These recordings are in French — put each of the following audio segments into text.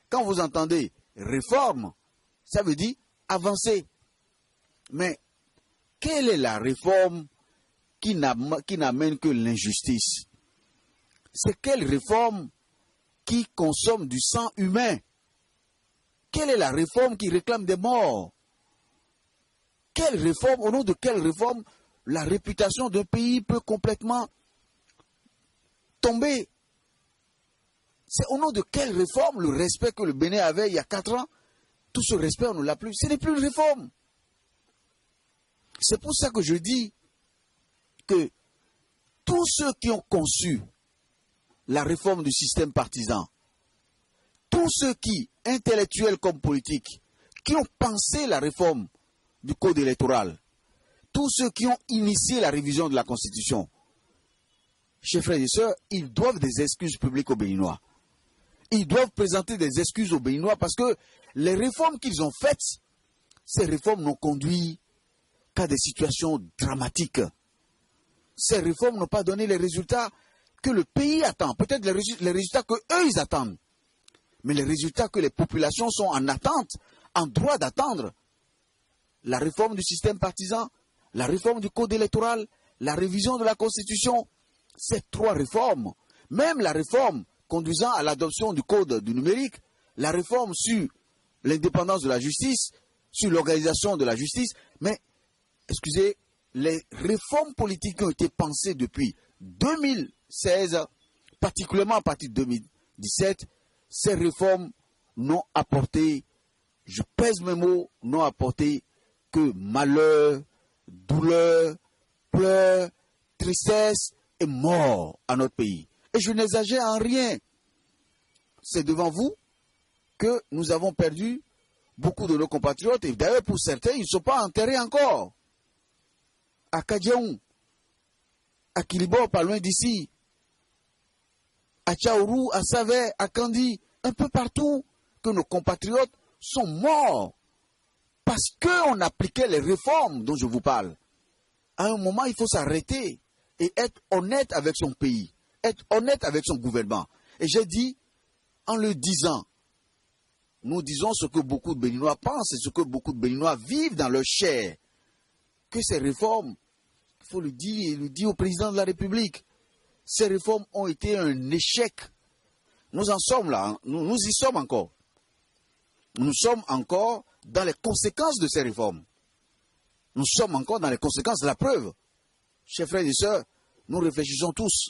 Quand vous entendez réforme, ça veut dire avancer. Mais quelle est la réforme qui n'amène que l'injustice? C'est quelle réforme qui consomme du sang humain? Quelle est la réforme qui réclame des morts? Quelle réforme, au nom de quelle réforme, la réputation d'un pays peut complètement tomber? C'est au nom de quelle réforme le respect que le Bénin avait il y a 4 ans, tout ce respect, on ne l'a plus. Ce n'est plus une réforme. C'est pour ça que je dis que tous ceux qui ont conçu la réforme du système partisan, tous ceux qui, intellectuels comme politiques, qui ont pensé la réforme du code électoral, tous ceux qui ont initié la révision de la Constitution, chers frères et sœurs, ils doivent des excuses publiques aux Béninois. Ils doivent présenter des excuses aux Béninois parce que les réformes qu'ils ont faites, ces réformes n'ont conduit qu'à des situations dramatiques. Ces réformes n'ont pas donné les résultats que le pays attend. Peut-être les résultats qu'eux, ils attendent. Mais les résultats que les populations sont en attente, en droit d'attendre. La réforme du système partisan, la réforme du code électoral, la révision de la Constitution, ces 3 réformes, même la réforme conduisant à l'adoption du code du numérique, la réforme sur l'indépendance de la justice, sur l'organisation de la justice, mais, excusez, les réformes politiques qui ont été pensées depuis 2016, particulièrement à partir de 2017, ces réformes n'ont apporté, je pèse mes mots, n'ont apporté que malheur, douleur, pleurs, tristesse et mort à notre pays. Et je n'exagère en rien. C'est devant vous que nous avons perdu beaucoup de nos compatriotes. Et d'ailleurs, pour certains, ils ne sont pas enterrés encore. À Kadiaou, à Kilibor, pas loin d'ici, à Tchaourou, à Savé, à Kandi, un peu partout, que nos compatriotes sont morts parce qu'on appliquait les réformes dont je vous parle. À un moment, il faut s'arrêter et être honnête avec son pays, être honnête avec son gouvernement. Et j'ai dit, en le disant, nous disons ce que beaucoup de Béninois pensent et ce que beaucoup de Béninois vivent dans leur chair, que ces réformes, il faut le dire, et le dire au président de la République, ces réformes ont été un échec. Nous en sommes là, hein. Nous y sommes encore. Nous sommes encore dans les conséquences de ces réformes. Nous sommes encore dans les conséquences de la preuve. Chers frères et sœurs, nous réfléchissons tous.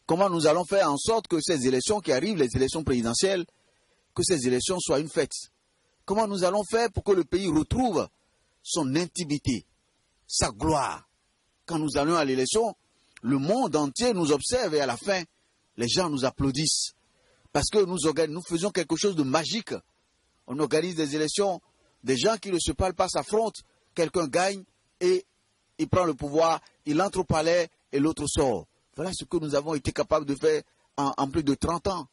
Comment nous allons faire en sorte que ces élections qui arrivent, les élections présidentielles, que ces élections soient une fête? Comment nous allons faire pour que le pays retrouve son intimité, sa gloire? Quand nous allons à l'élection, le monde entier nous observe et à la fin, les gens nous applaudissent. Parce que nous faisons quelque chose de magique. On organise des élections, des gens qui ne se parlent pas s'affrontent, quelqu'un gagne et il prend le pouvoir, il entre au palais et l'autre sort. Voilà ce que nous avons été capables de faire en plus de 30 ans.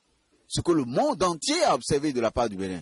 Ce que le monde entier a observé de la part du Bénin.